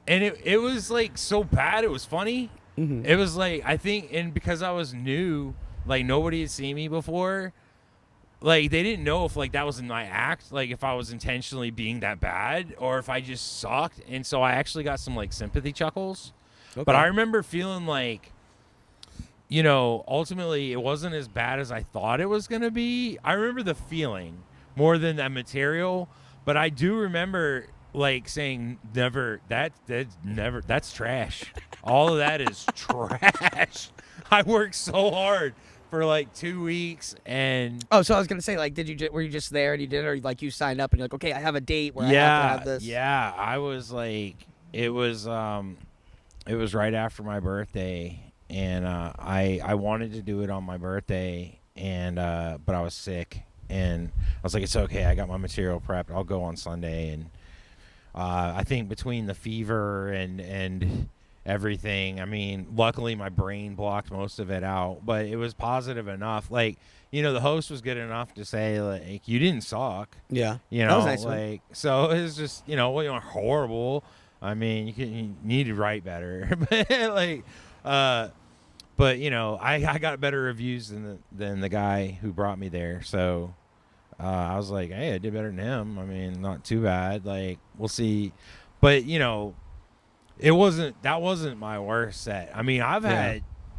and it was like so bad it was funny. Mm-hmm. It was like, I think, and because I was new, like nobody had seen me before, like they didn't know if like that was in my act, like if I was intentionally being that bad or if I just sucked. And so I actually got some like sympathy chuckles. Okay. But I remember feeling like, ultimately it wasn't as bad as I thought it was going to be. I remember the feeling more than that material, but I do remember like saying that's trash. All of that is trash. I worked so hard for like 2 weeks and so I was gonna say, like, were you just there and you did it, or like you signed up and you're like, okay, I have a date where I have to have this? Yeah, I was like, it was right after my birthday, and I wanted to do it on my birthday, and but I was sick, and I was like, it's okay, I got my material prepped, I'll go on Sunday. And I think between the fever and everything, I mean, luckily my brain blocked most of it out, but it was positive enough. Like, the host was good enough to say, like, you didn't suck. Yeah. That was nice, like, so it was just, horrible. I mean, you need to write better, but like, but I got better reviews than the guy who brought me there. So I was like, hey, I did better than him. I mean, not too bad. Like, we'll see. But that wasn't my worst set. I mean,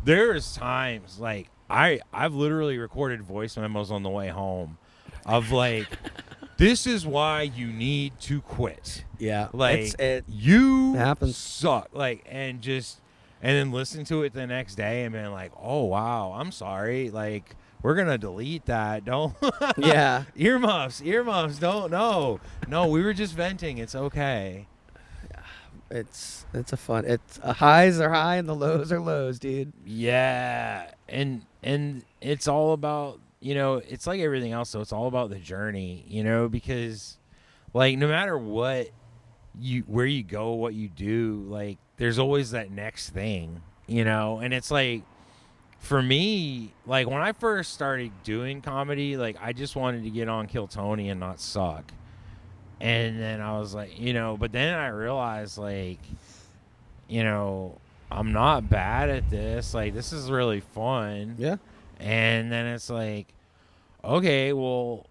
there's times like I've literally recorded voice memos on the way home of like, this is why you need to quit. Yeah. Like, it happens. Suck. Like, and then listen to it the next day and been like, oh wow, I'm sorry. Like, we're gonna delete that. Don't. Yeah. Earmuffs. Don't. No. We were just venting. It's okay. It's highs are high and the lows are lows, dude. Yeah, and it's all about, it's like everything else, so it's all about the journey, because like no matter where you go, what you do, like there's always that next thing, and it's like, for me, like when I first started doing comedy, like I just wanted to get on Kill Tony and not suck. And then I was like, but then I realized, like, I'm not bad at this. Like, this is really fun. Yeah. And then it's like, okay, well,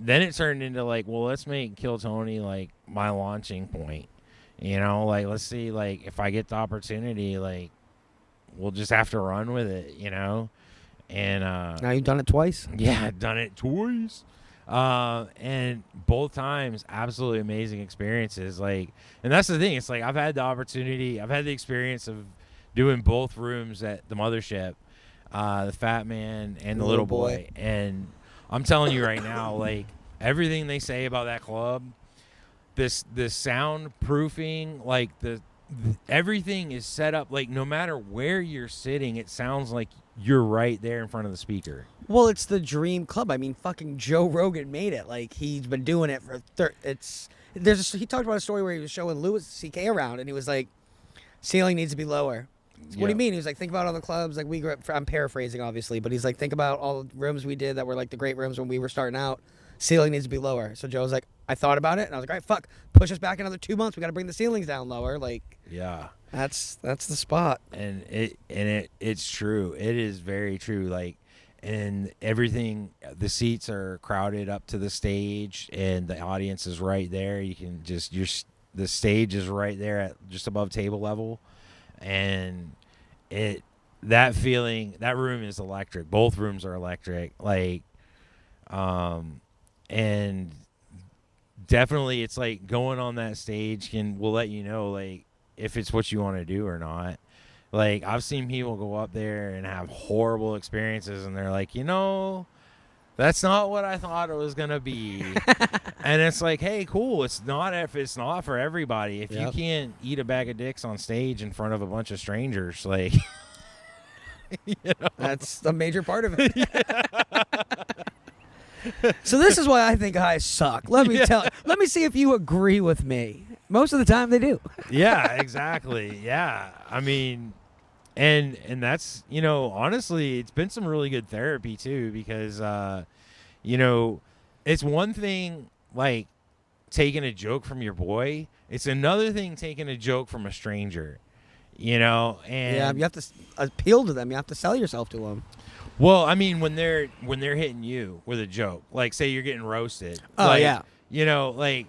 then it turned into like, well, let's make Kill Tony like my launching point. Like, let's see, like, if I get the opportunity, like, we'll just have to run with it, And now you've done it twice. Yeah, I've done it twice. And both times, absolutely amazing experiences. Like, and that's the thing. It's like, I've had the experience of doing both rooms at the mothership, the Fat Man and the Little Boy. And I'm telling you right now, like, everything they say about that club, this soundproofing, like everything is set up like no matter where you're sitting, it sounds like you're right there in front of the speaker. Well, it's the dream club. I mean, fucking Joe Rogan made it. Like, he's been doing it for he talked about a story where he was showing Louis C.K. around, and he was like, ceiling needs to be lower. So what do you mean? He was like, think about all the clubs. Like, we grew up, I'm paraphrasing, obviously, but he's like, think about all the rooms we did that were like the great rooms when we were starting out. Ceiling needs to be lower. So Joe was like, I thought about it, and I was like, all right, fuck, push us back another 2 months. We got to bring the ceilings down lower. Like, yeah, that's the spot. And it's true. It is very true. Like, and everything, the seats are crowded up to the stage, and the audience is right there. You can just the stage is right there at just above table level, and that feeling, that room is electric. Both rooms are electric. Like, and definitely it's like going on that stage will let you know like if it's what you want to do or not. Like, I've seen people go up there and have horrible experiences, and they're like, that's not what I thought it was gonna be. And it's like, hey, cool. It's not for everybody. If you can't eat a bag of dicks on stage in front of a bunch of strangers, like, that's a major part of it. So this is why I think highs suck. Let me see if you agree with me. Most of the time they do. Yeah, exactly. Yeah. I mean, and that's, honestly, it's been some really good therapy too, because, it's one thing like taking a joke from your boy. It's another thing taking a joke from a stranger, and yeah, you have to appeal to them. You have to sell yourself to them. Well, I mean, when they're hitting you with a joke, like say you're getting roasted. Oh, like, yeah. Like,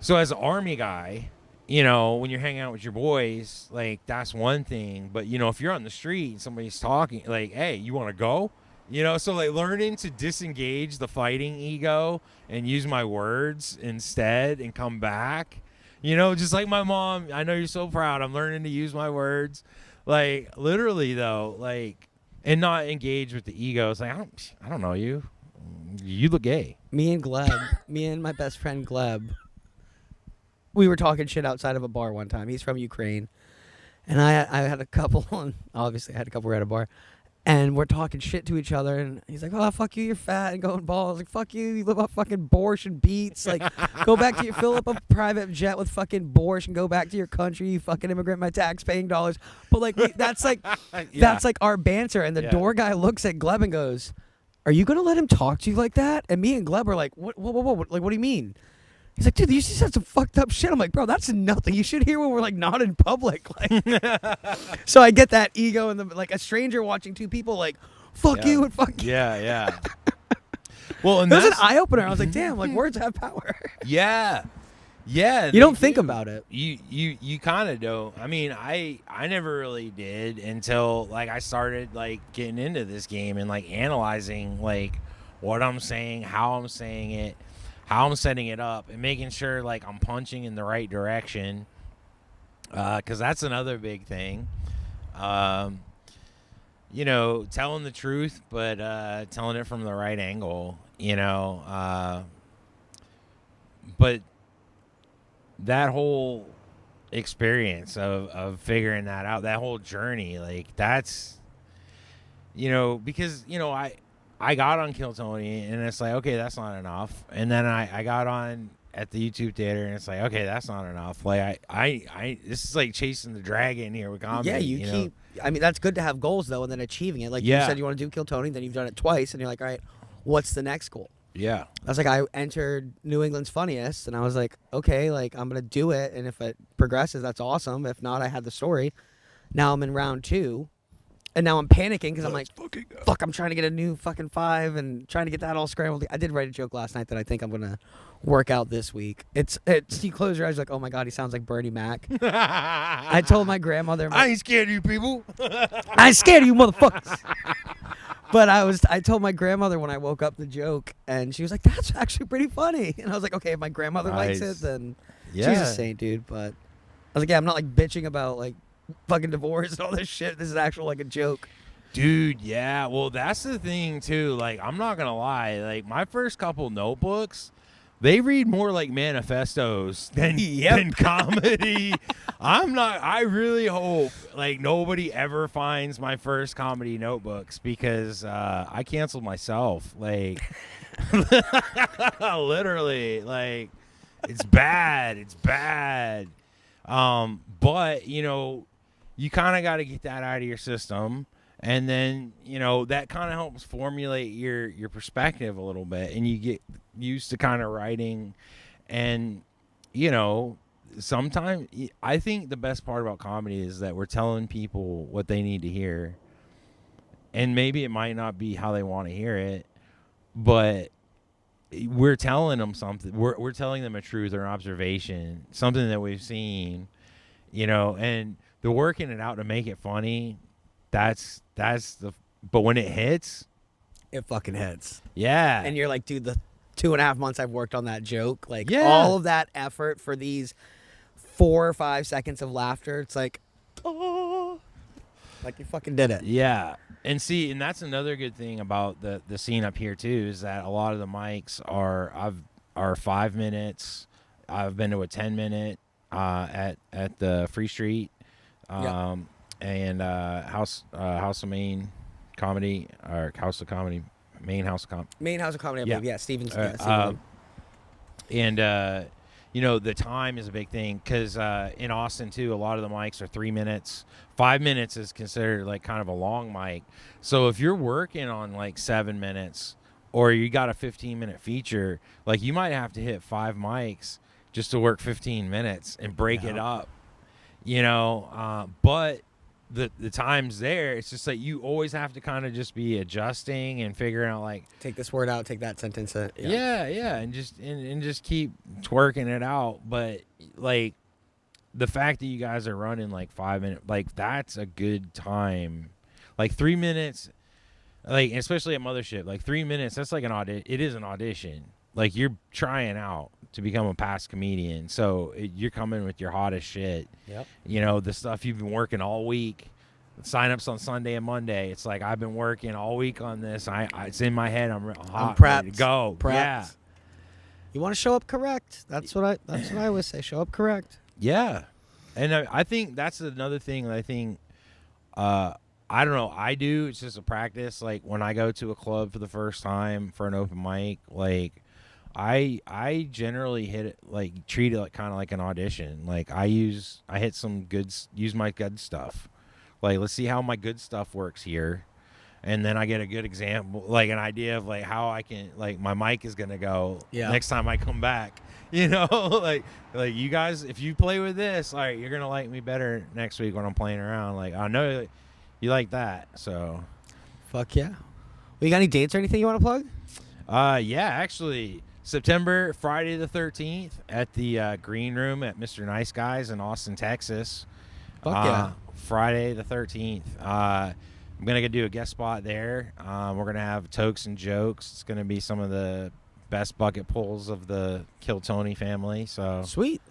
so as an Army guy, when you're hanging out with your boys, like, that's one thing. But, if you're on the street and somebody's talking, like, hey, you want to go? So, like, learning to disengage the fighting ego and use my words instead and come back. Just like my mom, I know you're so proud. I'm learning to use my words. Like, literally, though, like, and not engage with the ego. It's like, I don't know you. You look gay. Me and my best friend Gleb, we were talking shit outside of a bar one time. He's from Ukraine. And I had a couple, and obviously I had a couple at a bar. And we're talking shit to each other, and he's like, "Oh, fuck you, you're fat," and going balls. Like, "Fuck you, you live off fucking borscht and beets. Like, go back to fill up a private jet with fucking borscht and go back to your country, you fucking immigrant, my tax-paying dollars." But like, that's like, that's like our banter. And the door guy looks at Gleb and goes, "Are you gonna let him talk to you like that?" And me and Gleb are like, "What? Like, what do you mean?" He's like, "Dude, you just said some fucked up shit." I'm like, "Bro, that's nothing. You should hear when we're like not in public." Like, so I get that ego and like a stranger watching two people like, "Fuck you" and "fuck you." Yeah. Well, and that was an eye opener. I was like, "Damn, like words have power." Yeah. You don't think about it. You kind of don't. I mean, I never really did until like I started like getting into this game and like analyzing like what I'm saying, how I'm saying it, how I'm setting it up, and making sure like I'm punching in the right direction, because that's another big thing. Telling the truth, but telling it from the right angle. But that whole experience of figuring that out, that whole journey, like that's, because I got on Kill Tony, and it's like, okay, that's not enough. And then I got on at the YouTube theater, and it's like, okay, that's not enough. Like I this is like chasing the dragon here with comedy. Yeah, you keep. I mean, that's good to have goals though, and then achieving it. Like you said, you want to do Kill Tony, then you've done it twice, and you're like, all right, what's the next goal? Yeah. I was like, I entered New England's Funniest, and I was like, okay, like I'm gonna do it, and if it progresses, that's awesome. If not, I had the story. Now I'm in round 2. And now I'm panicking because I'm like, fuck, I'm trying to get a new fucking 5 and trying to get that all scrambled. I did write a joke last night that I think I'm going to work out this week. It's you close your eyes like, oh my God, he sounds like Bernie Mac. I told my grandmother. I ain't scared of you people. I ain't scared of you motherfuckers. But I told my grandmother when I woke up the joke, and she was like, that's actually pretty funny. And I was like, okay, if my grandmother likes it, then she's a saint, dude. But I was like, yeah, I'm not like bitching about like fucking divorce and all this shit. This is actual like a joke, dude. Yeah, well, that's the thing too. Like, I'm not gonna lie, like my first couple notebooks They read more like manifestos than comedy. I really hope like nobody ever finds my first comedy notebooks because I canceled myself. Like literally, like it's bad. It's bad. But you kind of got to get that out of your system. And then, that kind of helps formulate your perspective a little bit. And you get used to kind of writing. And, sometimes I think the best part about comedy is that we're telling people what they need to hear. And maybe it might not be how they want to hear it. But we're telling them something. We're telling them a truth or an observation, something that we've seen, and the working it out to make it funny. That's but when it hits, it fucking hits. Yeah. And you're like, dude, the 2.5 months I've worked on that joke, like Yeah. all of that effort for these 4 or 5 seconds of laughter, it's like, oh, like you fucking did it. Yeah. And see, and that's another good thing about the scene up here too, is that a lot of the mics are 5 minutes. I've been to a 10-minute at the Free Street. And House of Main Comedy, or House of Comedy, Main House of Comedy. Main House of Comedy, I believe. Yeah, Stevens. And the time is a big thing because in Austin too, a lot of the mics are 3 minutes. 5 minutes is considered like kind of a long mic. So if you're working on like 7 minutes, or you got a 15-minute feature, like you might have to hit 5 mics just to work 15 minutes and break it up. But the time's there. It's just like you always have to kind of just be adjusting and figuring out like take this word out, take that sentence out. And just keep twerking it out. But like the fact that you guys are running like 5 minutes, like that's a good time. Like 3 minutes, like especially at Mothership, like 3 minutes, that's like an audition. It is an audition. Like you're trying out to become a past comedian. So you're coming with your hottest shit. Yep. The stuff you've been working all week. Sign-ups on Sunday and Monday. It's like I've been working all week on this. It's in my head. I'm prepped. Ready to go. Prepped. Yeah. You want to show up correct. That's what I always say. Show up correct. Yeah. And I think that's another thing that I think I don't know. I do. It's just a practice. Like when I go to a club for the first time for an open mic, like I generally hit it, like treat it like kind of like an audition. Like I use my good stuff. Like let's see how my good stuff works here, and then I get a good example, like an idea of like how I can, like my mic is gonna go next time I come back. Like you guys, if you play with this, all right, you're gonna like me better next week when I'm playing around. Like I know you like that, so fuck yeah. Well, you got any dates or anything you want to plug? Yeah, actually. September, Friday the 13th at the Green Room at Mr. Nice Guys in Austin, Texas. Fuck yeah. Friday the 13th. I'm going to do a guest spot there. We're going to have Tokes and Jokes. It's going to be some of the best bucket pulls of the Kill Tony family. So sweet.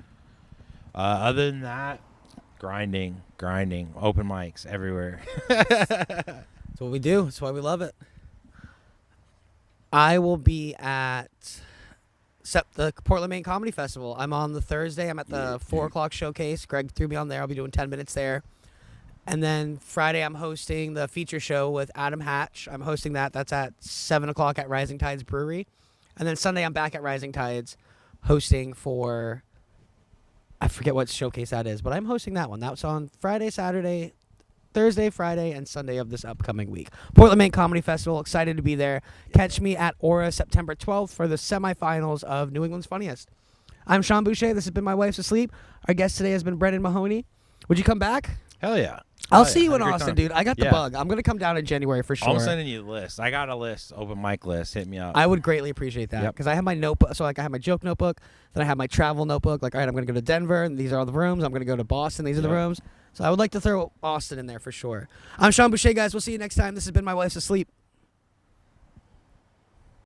Other than that, grinding, open mics everywhere. That's what we do. That's why we love it. I will be at the Portland, Maine Comedy Festival. I'm on the Thursday. I'm at the 4 o'clock showcase. Greg threw me on there. I'll be doing 10 minutes there. And then Friday, I'm hosting the feature show with Adam Hatch. I'm hosting that. That's at 7 o'clock at Rising Tides Brewery. And then Sunday, I'm back at Rising Tides hosting for, I forget what showcase that is, but I'm hosting that one. That's on Friday, Saturday, Thursday, Friday, and Sunday of this upcoming week. Portland, Maine Comedy Festival. Excited to be there. Catch me at Aura September 12th for the semifinals of New England's Funniest. I'm Sean Boucher. This has been My Wife's Asleep. Our guest today has been Brenden Mahany. Would you come back? Hell yeah. I'll see you in Austin, dude. I got the bug. I'm going to come down in January for sure. I'm sending you the list. I got a list, open mic list. Hit me up. I would greatly appreciate that because I have my notebook. So, like, I have my joke notebook. Then I have my travel notebook. Like, all right, I'm going to go to Denver, and these are all the rooms. I'm going to go to Boston. These are the rooms. So I would like to throw Austin in there for sure. I'm Sean Boucher, guys. We'll see you next time. This has been My Wife's Asleep.